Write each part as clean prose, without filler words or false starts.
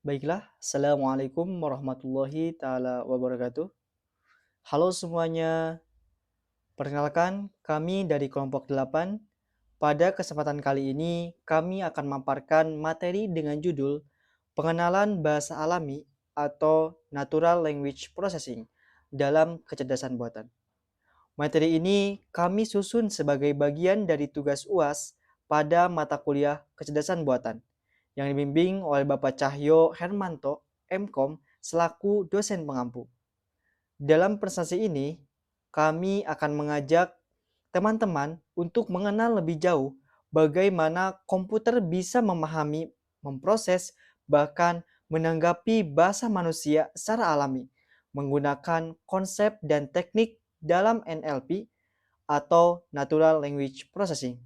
Baiklah, Assalamualaikum warahmatullahi taala wabarakatuh. Halo semuanya, perkenalkan kami dari kelompok 8. Pada kesempatan kali ini, kami akan memaparkan materi dengan judul Pengenalan Bahasa Alami atau Natural Language Processing dalam Kecerdasan Buatan. Materi ini kami susun sebagai bagian dari tugas UAS pada mata kuliah Kecerdasan Buatan yang dibimbing oleh Bapak Cahyo Hermanto, MKOM, selaku dosen pengampu. Dalam presentasi ini, kami akan mengajak teman-teman untuk mengenal lebih jauh bagaimana komputer bisa memahami, memproses, bahkan menanggapi bahasa manusia secara alami menggunakan konsep dan teknik dalam NLP atau Natural Language Processing.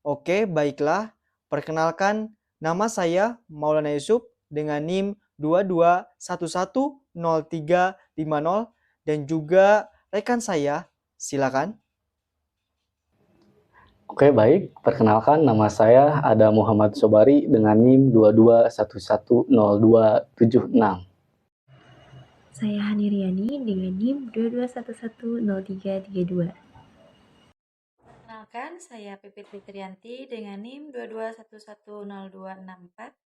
Oke, baiklah. Perkenalkan, nama saya Maulana Yusuf dengan NIM 22110350 dan juga rekan saya. Silakan. Oke, baik. Perkenalkan, nama saya Ada Muhammad Sobari dengan NIM 22110276. Saya Hani Riani dengan NIM 22110332. Perkenalkan, saya Pipit Fitrianti dengan NIM 22110264.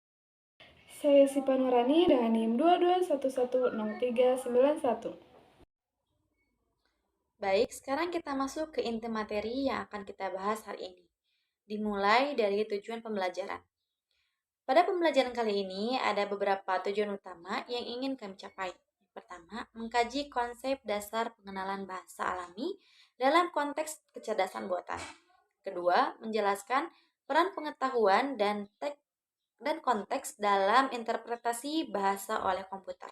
Saya Sipa Nurani dengan NIM 22110391. Baik, sekarang kita masuk ke inti materi yang akan kita bahas hari ini. Dimulai dari tujuan pembelajaran. Pada pembelajaran kali ini ada beberapa tujuan utama yang ingin kami capai. Yang pertama, mengkaji konsep dasar pengenalan bahasa alami dalam konteks kecerdasan buatan. Kedua, menjelaskan peran pengetahuan dan konteks dalam interpretasi bahasa oleh komputer.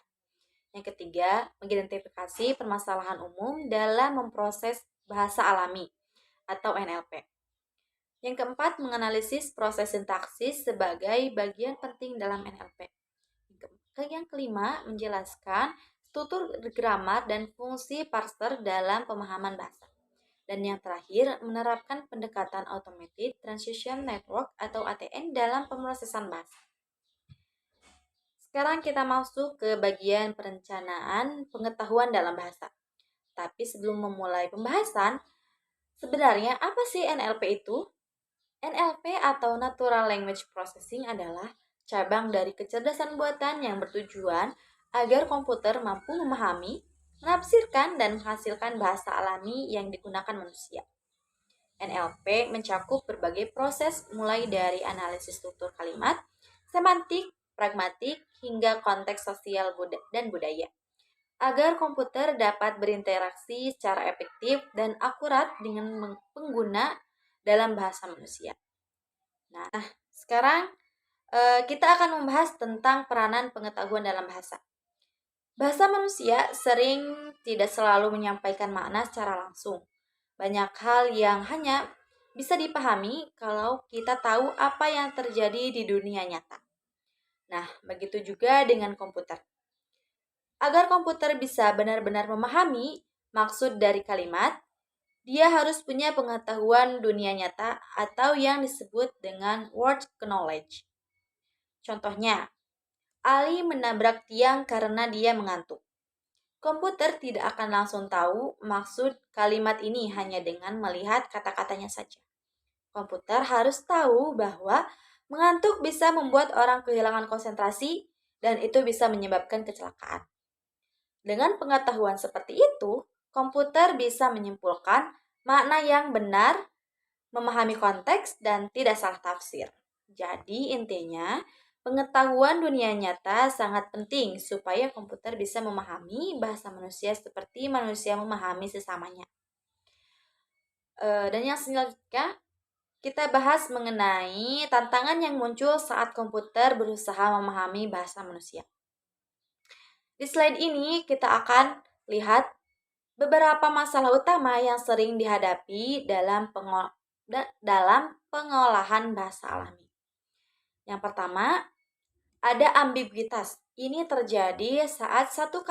Yang ketiga, mengidentifikasi permasalahan umum dalam memproses bahasa alami atau NLP. Yang keempat, menganalisis proses sintaksis sebagai bagian penting dalam NLP. Yang kelima, menjelaskan struktur grammar dan fungsi parser dalam pemahaman bahasa. Dan yang terakhir, menerapkan pendekatan Automated Transition Network atau ATN dalam pemrosesan bahasa. Sekarang kita masuk ke bagian perencanaan pengetahuan dalam bahasa. Tapi sebelum memulai pembahasan, sebenarnya apa sih NLP itu? NLP atau Natural Language Processing adalah cabang dari kecerdasan buatan yang bertujuan agar komputer mampu memahami, menafsirkan, dan menghasilkan bahasa alami yang digunakan manusia. NLP mencakup berbagai proses mulai dari analisis struktur kalimat, semantik, pragmatik, hingga konteks sosial dan budaya, agar komputer dapat berinteraksi secara efektif dan akurat dengan pengguna dalam bahasa manusia. Nah, sekarang kita akan membahas tentang peranan pengetahuan dalam bahasa. Bahasa manusia sering tidak selalu menyampaikan makna secara langsung. Banyak hal yang hanya bisa dipahami kalau kita tahu apa yang terjadi di dunia nyata. Nah, begitu juga dengan komputer. Agar komputer bisa benar-benar memahami maksud dari kalimat, dia harus punya pengetahuan dunia nyata atau yang disebut dengan word knowledge. Contohnya, Ali menabrak tiang karena dia mengantuk. Komputer tidak akan langsung tahu maksud kalimat ini hanya dengan melihat kata-katanya saja. Komputer harus tahu bahwa mengantuk bisa membuat orang kehilangan konsentrasi dan itu bisa menyebabkan kecelakaan. Dengan pengetahuan seperti itu, komputer bisa menyimpulkan makna yang benar, memahami konteks, dan tidak salah tafsir. Jadi intinya, pengetahuan dunia nyata sangat penting supaya komputer bisa memahami bahasa manusia seperti manusia memahami sesamanya. Dan yang selanjutnya, kita bahas mengenai tantangan yang muncul saat komputer berusaha memahami bahasa manusia. Di slide ini kita akan lihat beberapa masalah utama yang sering dihadapi dalam pengolahan bahasa alami. Yang pertama, ada ambiguitas. Ini terjadi saat satu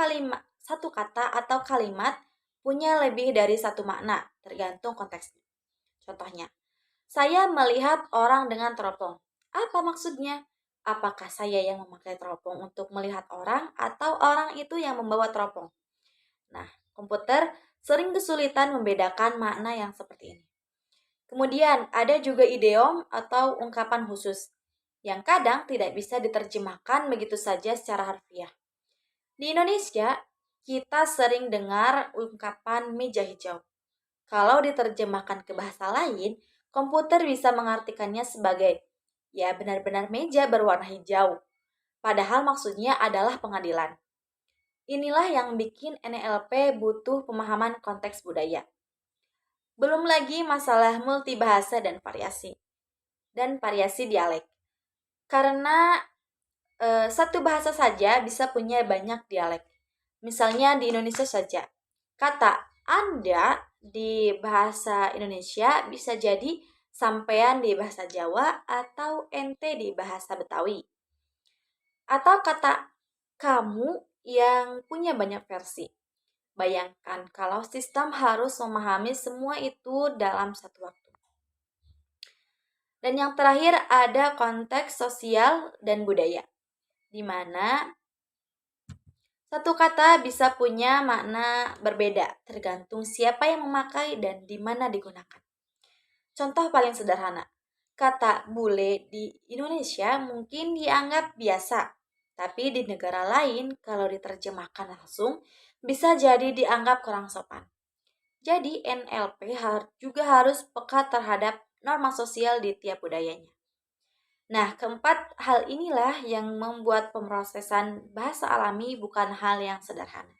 kata atau kalimat punya lebih dari satu makna, tergantung konteksnya. Contohnya, saya melihat orang dengan teropong. Apa maksudnya? Apakah saya yang memakai teropong untuk melihat orang atau orang itu yang membawa teropong? Nah, komputer sering kesulitan membedakan makna yang seperti ini. Kemudian ada juga idiom atau ungkapan khusus yang kadang tidak bisa diterjemahkan begitu saja secara harfiah. Di Indonesia, kita sering dengar ungkapan meja hijau. Kalau diterjemahkan ke bahasa lain, komputer bisa mengartikannya sebagai ya benar-benar meja berwarna hijau. Padahal maksudnya adalah pengadilan. Inilah yang bikin NLP butuh pemahaman konteks budaya. Belum lagi masalah multibahasa dan variasi dialek. Karena satu bahasa saja bisa punya banyak dialek. Misalnya di Indonesia saja, kata Anda di bahasa Indonesia bisa jadi sampean di bahasa Jawa atau ente di bahasa Betawi. Atau kata kamu yang punya banyak versi. Bayangkan kalau sistem harus memahami semua itu dalam satu waktu. Dan yang terakhir ada konteks sosial dan budaya, di mana satu kata bisa punya makna berbeda tergantung siapa yang memakai dan di mana digunakan. Contoh paling sederhana, kata bule di Indonesia mungkin dianggap biasa, tapi di negara lain kalau diterjemahkan langsung bisa jadi dianggap kurang sopan. Jadi NLP juga harus peka terhadap norma sosial di tiap budayanya. Nah, keempat hal inilah yang membuat pemrosesan bahasa alami bukan hal yang sederhana.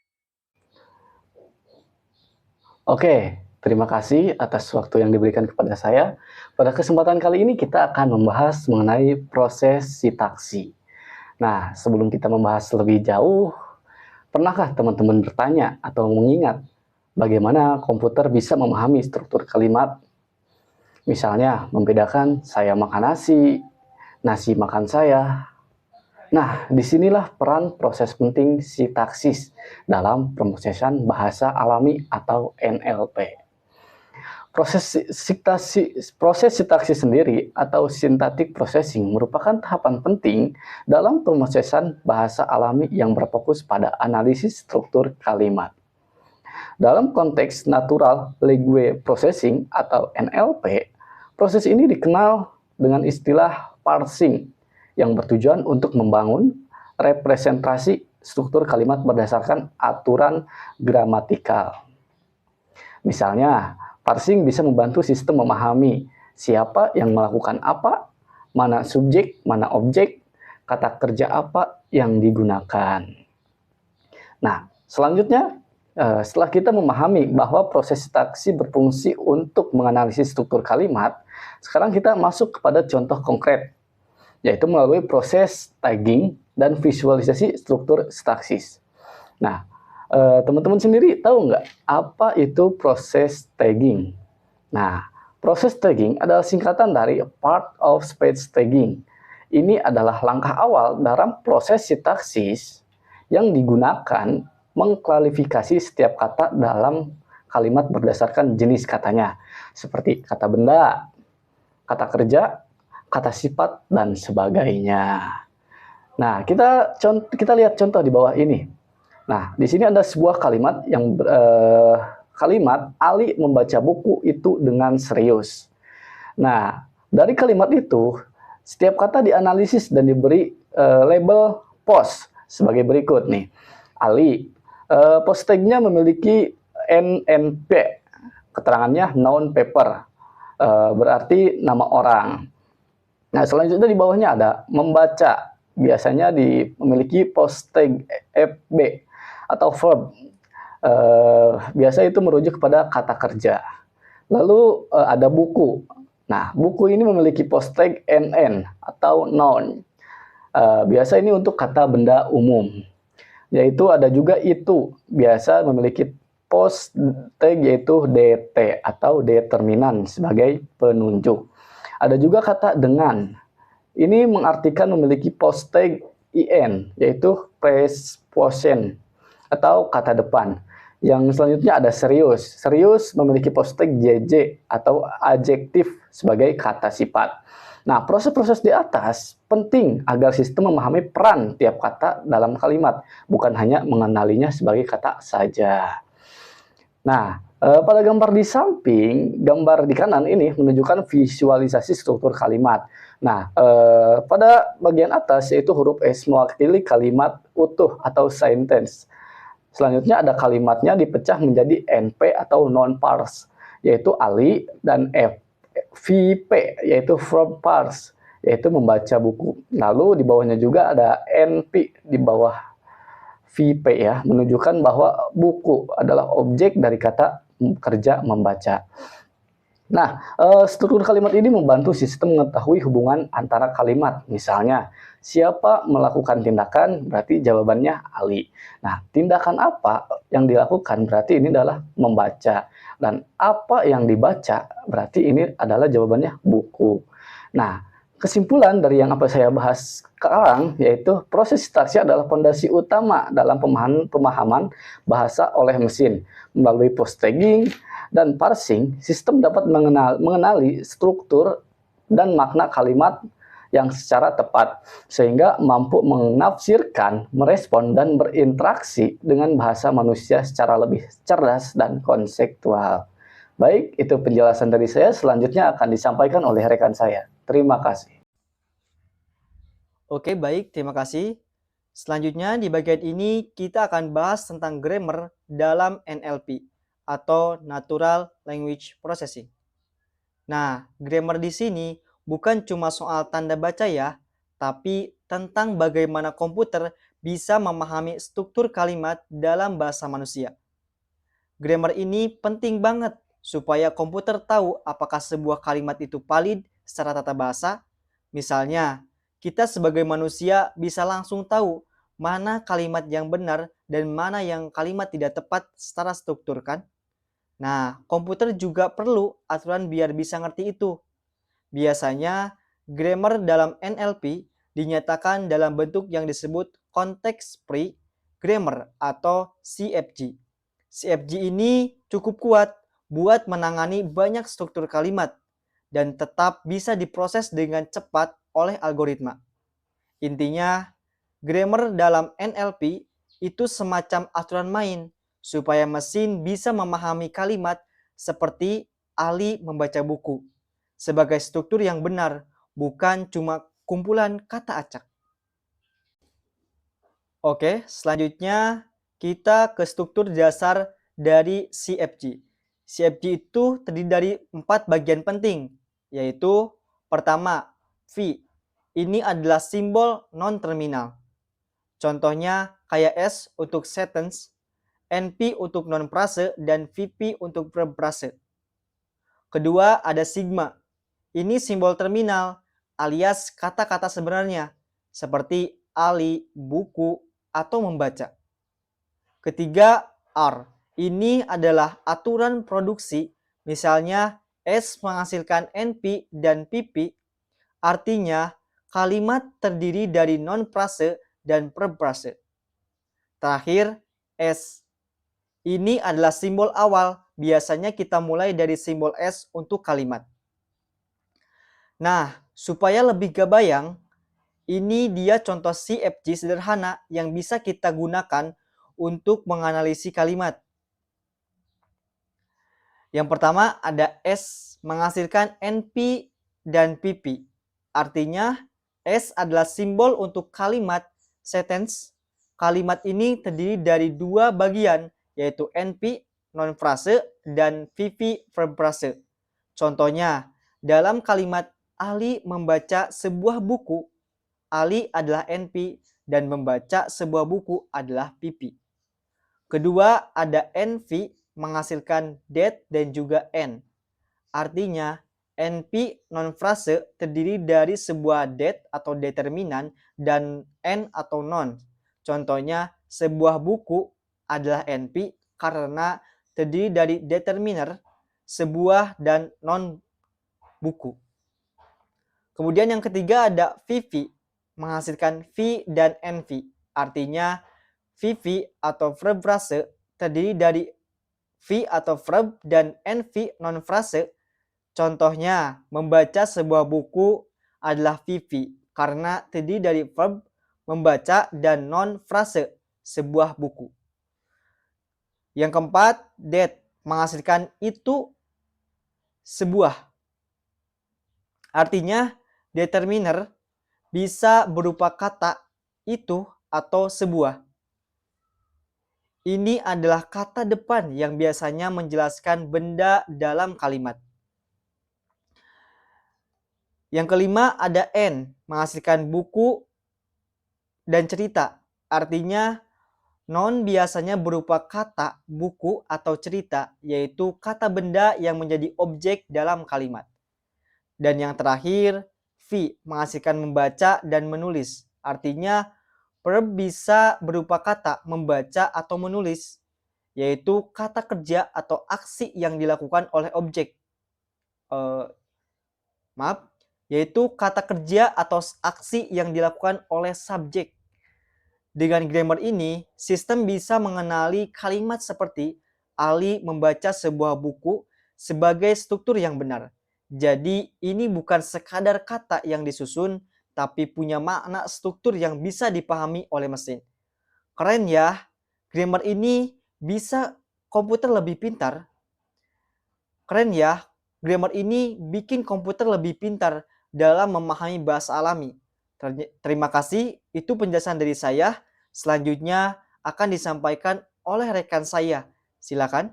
Oke, terima kasih atas waktu yang diberikan kepada saya. Pada kesempatan kali ini kita akan membahas mengenai proses sintaksi. Nah, sebelum kita membahas lebih jauh, pernahkah teman-teman bertanya atau mengingat bagaimana komputer bisa memahami struktur kalimat? Misalnya, membedakan saya makan nasi makan saya. Nah, disinilah peran proses penting sintaksis dalam pemrosesan bahasa alami atau NLP. Proses sintaksis sendiri atau syntactic processing merupakan tahapan penting dalam pemrosesan bahasa alami yang berfokus pada analisis struktur kalimat. Dalam konteks natural language processing atau NLP, proses ini dikenal dengan istilah parsing yang bertujuan untuk membangun representasi struktur kalimat berdasarkan aturan gramatikal. Misalnya, parsing bisa membantu sistem memahami siapa yang melakukan apa, mana subjek, mana objek, kata kerja apa yang digunakan. Nah, selanjutnya, setelah kita memahami bahwa proses sintaksi berfungsi untuk menganalisis struktur kalimat, sekarang kita masuk kepada contoh konkret, yaitu melalui proses tagging dan visualisasi struktur sintaksis. Nah, teman-teman sendiri tahu nggak apa itu proses tagging? Nah, proses tagging adalah singkatan dari part of speech tagging. Ini adalah langkah awal dalam proses sintaksis yang digunakan mengklarifikasi setiap kata dalam kalimat berdasarkan jenis katanya, seperti kata benda, kata kerja, kata sifat, dan sebagainya. Nah, kita lihat contoh di bawah ini. Nah, di sini ada sebuah kalimat yang kalimat Ali membaca buku itu dengan serius. Nah, dari kalimat itu, setiap kata dianalisis dan diberi label post sebagai berikut nih. Ali, post tag-nya memiliki NNP, keterangannya noun paper, berarti nama orang. Nah, selanjutnya di bawahnya ada membaca, biasanya memiliki post tag FB atau verb. Biasa itu merujuk kepada kata kerja. Lalu ada buku. Nah, buku ini memiliki post tag NN atau noun. Biasa ini untuk kata benda umum. Yaitu ada juga itu, biasa memiliki post tag yaitu DT atau determinan sebagai penunjuk. Ada juga kata dengan. Ini mengartikan memiliki post tag IN, yaitu preposition atau kata depan. Yang selanjutnya ada serius. Serius memiliki post tag JJ atau adjektif sebagai kata sifat. Nah, proses-proses di atas penting agar sistem memahami peran tiap kata dalam kalimat, bukan hanya mengenalinya sebagai kata saja. Nah, pada gambar di samping, gambar di kanan ini menunjukkan visualisasi struktur kalimat. Nah, pada bagian atas yaitu huruf S mewakili kalimat utuh atau sentence. Selanjutnya ada kalimatnya dipecah menjadi NP atau non-parse, yaitu Ali, dan VP, yaitu from parse, yaitu membaca buku. Lalu di bawahnya juga ada NP di bawah VP ya, menunjukkan bahwa buku adalah objek dari kata kerja membaca. Nah, struktur kalimat ini membantu sistem mengetahui hubungan antara kalimat. Misalnya, siapa melakukan tindakan berarti jawabannya Ali. Nah, tindakan apa yang dilakukan berarti ini adalah membaca. Dan apa yang dibaca berarti ini adalah jawabannya buku. Nah, kesimpulan dari yang apa saya bahas sekarang yaitu proses sintaksis adalah fondasi utama dalam pemahaman bahasa oleh mesin. Melalui post-tagging dan parsing, sistem dapat mengenali struktur dan makna kalimat yang secara tepat, sehingga mampu menafsirkan, merespon, dan berinteraksi dengan bahasa manusia secara lebih cerdas dan konseptual. Baik, itu penjelasan dari saya. Selanjutnya akan disampaikan oleh rekan saya. Terima kasih. Oke, baik, terima kasih. Selanjutnya di bagian ini kita akan bahas tentang grammar dalam NLP atau Natural Language Processing. Nah, grammar di sini bukan cuma soal tanda baca ya, tapi tentang bagaimana komputer bisa memahami struktur kalimat dalam bahasa manusia. Grammar ini penting banget supaya komputer tahu apakah sebuah kalimat itu valid secara tata bahasa. Misalnya, kita sebagai manusia bisa langsung tahu mana kalimat yang benar dan mana yang kalimat tidak tepat secara struktur kan? Nah, komputer juga perlu aturan biar bisa ngerti itu. Biasanya, grammar dalam NLP dinyatakan dalam bentuk yang disebut Context Free Grammar atau CFG. CFG ini cukup kuat buat menangani banyak struktur kalimat dan tetap bisa diproses dengan cepat oleh algoritma. Intinya, grammar dalam NLP itu semacam aturan main supaya mesin bisa memahami kalimat seperti Ali membaca buku sebagai struktur yang benar, bukan cuma kumpulan kata acak. Oke, selanjutnya kita ke struktur dasar dari CFG. CFG itu terdiri dari 4 bagian penting, yaitu pertama, V. Ini adalah simbol non-terminal. Contohnya kayak S untuk sentence, NP untuk non-frase, dan VP untuk verb frase. Kedua, ada sigma. Ini simbol terminal alias kata-kata sebenarnya, seperti Ali, buku, atau membaca. Ketiga, R. Ini adalah aturan produksi, misalnya S menghasilkan NP dan PP, artinya kalimat terdiri dari non-frase dan verb frase. Terakhir, S. Ini adalah simbol awal, biasanya kita mulai dari simbol S untuk kalimat. Nah, supaya lebih kebayang, ini dia contoh CFG sederhana yang bisa kita gunakan untuk menganalisis kalimat. Yang pertama ada S menghasilkan NP dan PP. Artinya S adalah simbol untuk kalimat sentence. Kalimat ini terdiri dari 2 bagian, yaitu NP non-frase dan VP verb frase. Contohnya, dalam kalimat Ali membaca sebuah buku, Ali adalah NP dan membaca sebuah buku adalah PP. Kedua, ada NV menghasilkan that dan juga N. Artinya, NP non-frase terdiri dari sebuah that atau determinan dan N atau non. Contohnya, sebuah buku adalah NP karena terdiri dari determiner, sebuah, dan non buku. Kemudian yang ketiga ada VV, menghasilkan V dan NV. Artinya, VV atau verb frase terdiri dari V atau verb dan NV non-frase. Contohnya, membaca sebuah buku adalah VV karena terdiri dari verb membaca dan non frase sebuah buku. Yang keempat, that menghasilkan itu sebuah. Artinya determiner bisa berupa kata itu atau sebuah. Ini adalah kata depan yang biasanya menjelaskan benda dalam kalimat. Yang kelima ada N, menghasilkan buku dan cerita. Artinya noun biasanya berupa kata, buku, atau cerita, yaitu kata benda yang menjadi objek dalam kalimat. Dan yang terakhir, V, menghasilkan membaca dan menulis. Artinya verb bisa berupa kata membaca atau menulis, yaitu kata kerja atau aksi yang dilakukan oleh objek. Yaitu kata kerja atau aksi yang dilakukan oleh subjek. Dengan grammar ini, sistem bisa mengenali kalimat seperti Ali membaca sebuah buku sebagai struktur yang benar. Jadi, ini bukan sekadar kata yang disusun, tapi punya makna struktur yang bisa dipahami oleh mesin. Keren ya, grammar ini bisa komputer lebih pintar. Keren ya, grammar ini bikin komputer lebih pintar dalam memahami bahasa alami. Terima kasih, itu penjelasan dari saya. Selanjutnya akan disampaikan oleh rekan saya. Silakan.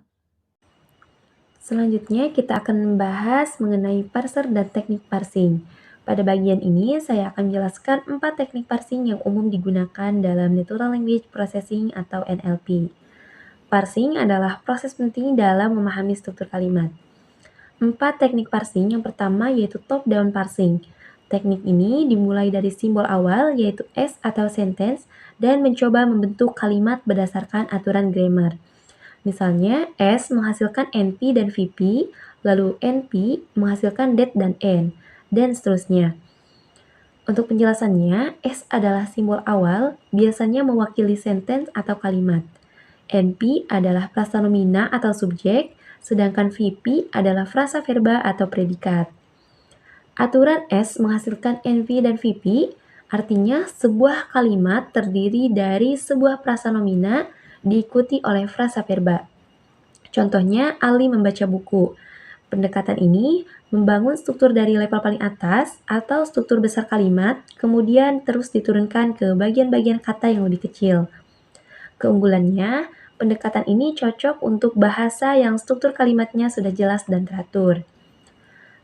Selanjutnya kita akan membahas mengenai parser dan teknik parsing. Pada bagian ini saya akan menjelaskan 4 teknik parsing yang umum digunakan dalam Natural Language Processing atau NLP. Parsing adalah proses penting dalam memahami struktur kalimat. 4 teknik parsing yang pertama yaitu top-down parsing. Teknik ini dimulai dari simbol awal yaitu S atau sentence dan mencoba membentuk kalimat berdasarkan aturan grammar. Misalnya, S menghasilkan NP dan VP, lalu NP menghasilkan that dan N, dan seterusnya. Untuk penjelasannya, S adalah simbol awal, biasanya mewakili sentence atau kalimat. NP adalah prastanomina atau subjek, sedangkan VP adalah frasa verba atau predikat. Aturan S menghasilkan NP dan VP, artinya sebuah kalimat terdiri dari sebuah prastanomina diikuti oleh frasa verba. Contohnya, Ali membaca buku. Pendekatan ini membangun struktur dari level paling atas atau struktur besar kalimat, kemudian terus diturunkan ke bagian-bagian kata yang lebih kecil. Keunggulannya, pendekatan ini cocok untuk bahasa yang struktur kalimatnya sudah jelas dan teratur.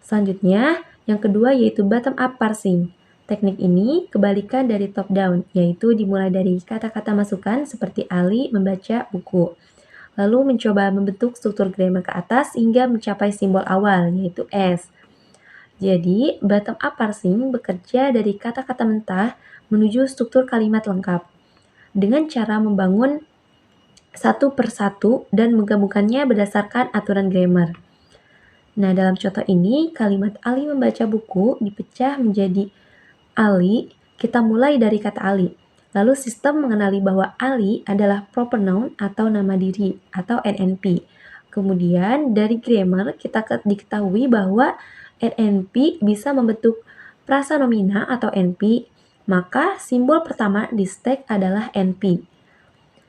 Selanjutnya, yang kedua yaitu bottom-up parsing. Teknik ini kebalikan dari top-down, yaitu dimulai dari kata-kata masukan seperti Ali membaca buku. Lalu mencoba membentuk struktur grammar ke atas hingga mencapai simbol awal, yaitu S. Jadi, bottom-up parsing bekerja dari kata-kata mentah menuju struktur kalimat lengkap, dengan cara membangun satu per satu dan menggabungkannya berdasarkan aturan grammar. Nah, dalam contoh ini, kalimat Ali membaca buku dipecah menjadi Ali, kita mulai dari kata Ali. Lalu sistem mengenali bahwa Ali adalah proper noun atau nama diri atau NNP. Kemudian dari grammar kita diketahui bahwa NNP bisa membentuk prasanomina atau NP, maka simbol pertama di stack adalah NP.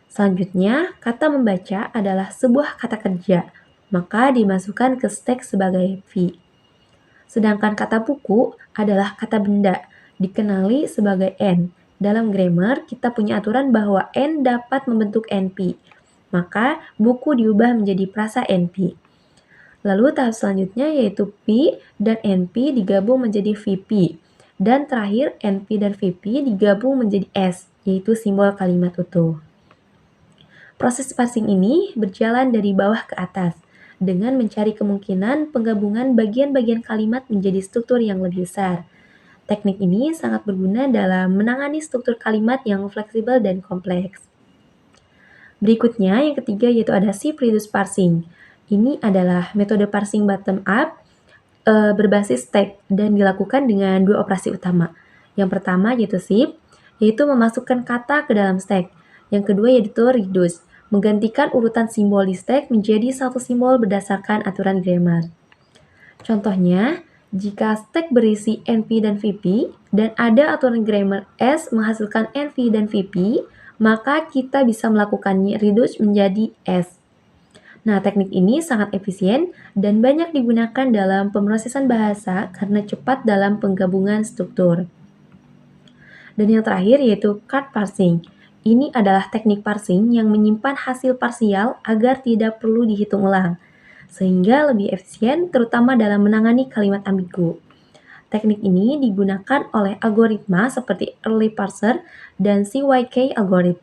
Selanjutnya, kata membaca adalah sebuah kata kerja, maka dimasukkan ke stack sebagai V. Sedangkan kata buku adalah kata benda, dikenali sebagai N. Dalam grammar, kita punya aturan bahwa N dapat membentuk NP, maka buku diubah menjadi prasa NP. Lalu tahap selanjutnya yaitu P dan NP digabung menjadi VP, dan terakhir NP dan VP digabung menjadi S, yaitu simbol kalimat utuh. Proses parsing ini berjalan dari bawah ke atas, dengan mencari kemungkinan penggabungan bagian-bagian kalimat menjadi struktur yang lebih besar. Teknik ini sangat berguna dalam menangani struktur kalimat yang fleksibel dan kompleks. Berikutnya, yang ketiga yaitu ada shift-reduce parsing. Ini adalah metode parsing bottom-up berbasis stack dan dilakukan dengan 2 operasi utama. Yang pertama yaitu shift, yaitu memasukkan kata ke dalam stack. Yang kedua yaitu reduce, menggantikan urutan simbol di stack menjadi satu simbol berdasarkan aturan grammar. Contohnya, Jika stack berisi NP dan VP, dan ada aturan grammar S menghasilkan NP dan VP, maka kita bisa melakukannya reduce menjadi S. Nah, teknik ini sangat efisien dan banyak digunakan dalam pemrosesan bahasa karena cepat dalam penggabungan struktur. Dan yang terakhir yaitu card parsing. Ini adalah teknik parsing yang menyimpan hasil parsial agar tidak perlu dihitung ulang, sehingga lebih efisien terutama dalam menangani kalimat ambigu. Teknik ini digunakan oleh algoritma seperti early parser dan CYK algorithm.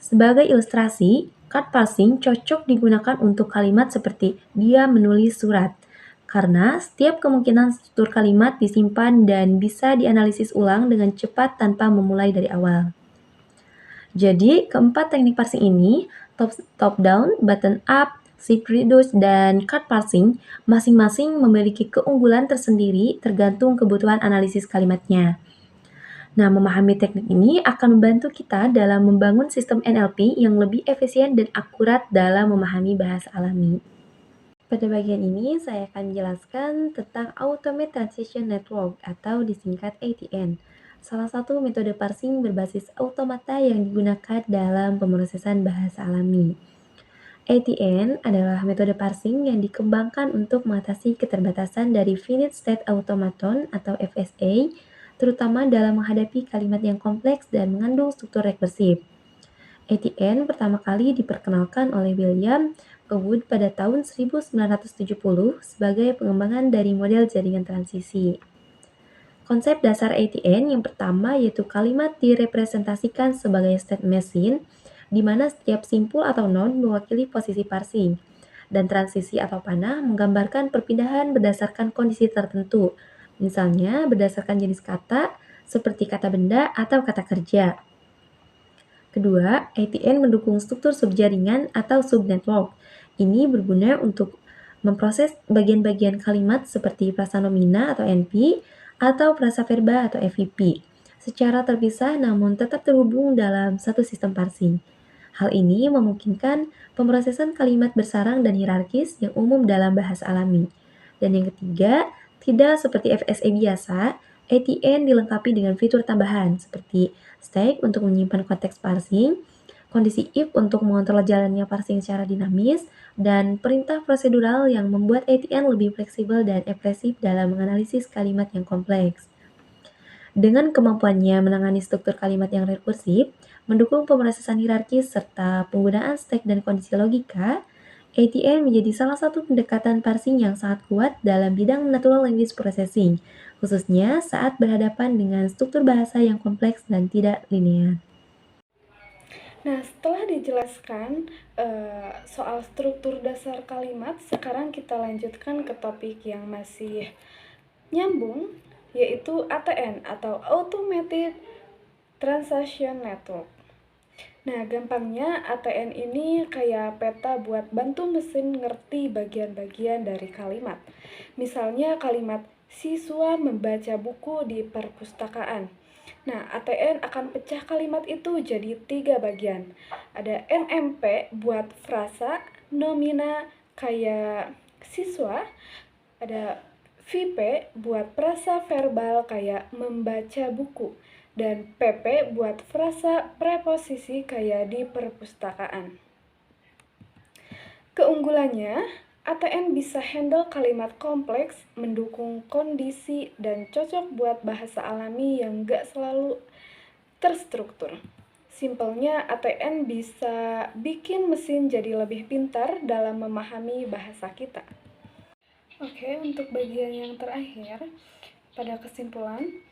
Sebagai ilustrasi, card parsing cocok digunakan untuk kalimat seperti dia menulis surat, karena setiap kemungkinan struktur kalimat disimpan dan bisa dianalisis ulang dengan cepat tanpa memulai dari awal. Jadi, keempat teknik parsing ini, top down, bottom up, shift reduce, dan card parsing, masing-masing memiliki keunggulan tersendiri tergantung kebutuhan analisis kalimatnya. Nah, memahami teknik ini akan membantu kita dalam membangun sistem NLP yang lebih efisien dan akurat dalam memahami bahasa alami. Pada bagian ini, saya akan menjelaskan tentang Automated Transition Network atau disingkat ATN, salah satu metode parsing berbasis automata yang digunakan dalam pemrosesan bahasa alami. ATN adalah metode parsing yang dikembangkan untuk mengatasi keterbatasan dari Finite State Automaton atau FSA, terutama dalam menghadapi kalimat yang kompleks dan mengandung struktur rekursif. ATN pertama kali diperkenalkan oleh William Wood pada tahun 1970 sebagai pengembangan dari model jaringan transisi. Konsep dasar ATN yang pertama yaitu kalimat direpresentasikan sebagai state machine, di mana setiap simpul atau node mewakili posisi parsing, dan transisi atau panah menggambarkan perpindahan berdasarkan kondisi tertentu, misalnya berdasarkan jenis kata, seperti kata benda atau kata kerja. Kedua, ATN mendukung struktur subjaringan atau subnetwork. Ini berguna untuk memproses bagian-bagian kalimat seperti prasanomina atau NP atau prasaverba atau FVP secara terpisah namun tetap terhubung dalam satu sistem parsing. Hal ini memungkinkan pemrosesan kalimat bersarang dan hierarkis yang umum dalam bahasa alami. Dan yang ketiga, tidak seperti FSA biasa, ATN dilengkapi dengan fitur tambahan seperti stack untuk menyimpan konteks parsing, kondisi if untuk mengontrol jalannya parsing secara dinamis, dan perintah prosedural yang membuat ATN lebih fleksibel dan ekspresif dalam menganalisis kalimat yang kompleks. Dengan kemampuannya menangani struktur kalimat yang rekursif, mendukung pemrosesan hierarkis, serta penggunaan stack dan kondisi logika, ATN menjadi salah satu pendekatan parsing yang sangat kuat dalam bidang natural language processing, khususnya saat berhadapan dengan struktur bahasa yang kompleks dan tidak linear. Nah, setelah dijelaskan soal struktur dasar kalimat, sekarang kita lanjutkan ke topik yang masih nyambung, yaitu ATN atau Automated Transition Network. Nah, gampangnya ATN ini kayak peta buat bantu mesin ngerti bagian-bagian dari kalimat. Misalnya kalimat siswa membaca buku di perpustakaan. Nah, ATN akan pecah kalimat itu jadi 3 bagian. Ada NMP buat frasa, nomina kayak siswa, ada VP buat frasa verbal kayak membaca buku, dan PP buat frasa preposisi kayak di perpustakaan. Keunggulannya, ATN bisa handle kalimat kompleks, mendukung kondisi, dan cocok buat bahasa alami yang gak selalu terstruktur. Simpelnya, ATN bisa bikin mesin jadi lebih pintar dalam memahami bahasa kita. Oke, untuk bagian yang terakhir, pada kesimpulan,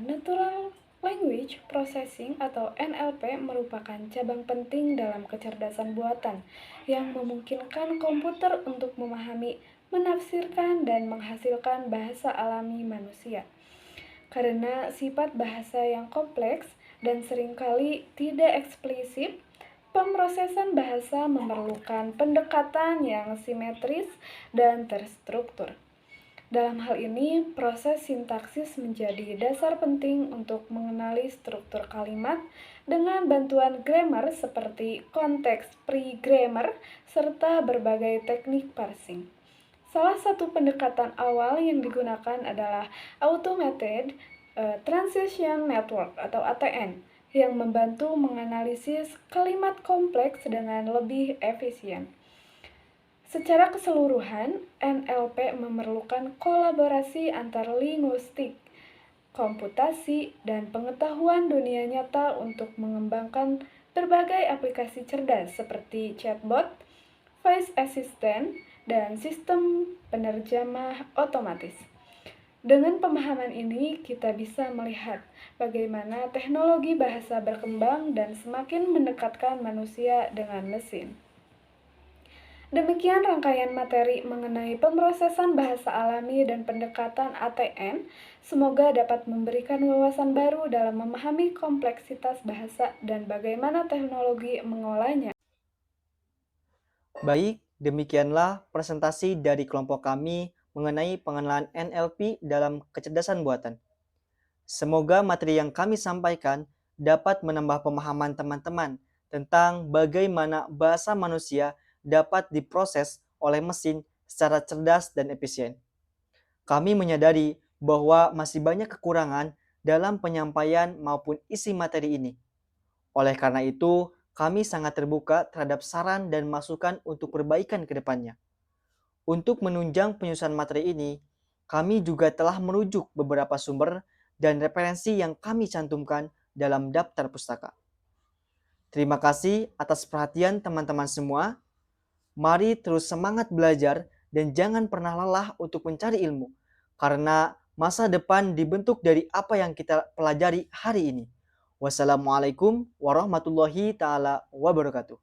Natural Language Processing atau NLP merupakan cabang penting dalam kecerdasan buatan yang memungkinkan komputer untuk memahami, menafsirkan, dan menghasilkan bahasa alami manusia. Karena sifat bahasa yang kompleks dan seringkali tidak eksplisit, pemrosesan bahasa memerlukan pendekatan yang simetris dan terstruktur. Dalam hal ini, proses sintaksis menjadi dasar penting untuk mengenali struktur kalimat dengan bantuan grammar seperti konteks pre-grammar serta berbagai teknik parsing. Salah satu pendekatan awal yang digunakan adalah Automated Transition Network atau ATN yang membantu menganalisis kalimat kompleks dengan lebih efisien. Secara keseluruhan, NLP memerlukan kolaborasi antar linguistik, komputasi, dan pengetahuan dunia nyata untuk mengembangkan berbagai aplikasi cerdas seperti chatbot, voice assistant, dan sistem penerjemah otomatis. Dengan pemahaman ini, kita bisa melihat bagaimana teknologi bahasa berkembang dan semakin mendekatkan manusia dengan mesin. Demikian rangkaian materi mengenai pemrosesan bahasa alami dan pendekatan ATN. Semoga dapat memberikan wawasan baru dalam memahami kompleksitas bahasa dan bagaimana teknologi mengolahnya. Baik, demikianlah presentasi dari kelompok kami mengenai pengenalan NLP dalam kecerdasan buatan. Semoga materi yang kami sampaikan dapat menambah pemahaman teman-teman tentang bagaimana bahasa manusia dapat diproses oleh mesin secara cerdas dan efisien. Kami menyadari bahwa masih banyak kekurangan dalam penyampaian maupun isi materi ini. Oleh karena itu, kami sangat terbuka terhadap saran dan masukan untuk perbaikan ke depannya. Untuk menunjang penyusunan materi ini, kami juga telah merujuk beberapa sumber dan referensi yang kami cantumkan dalam daftar pustaka. Terima kasih atas perhatian teman-teman semua. Mari terus semangat belajar dan jangan pernah lelah untuk mencari ilmu, karena masa depan dibentuk dari apa yang kita pelajari hari ini. Wassalamualaikum warahmatullahi taala wabarakatuh.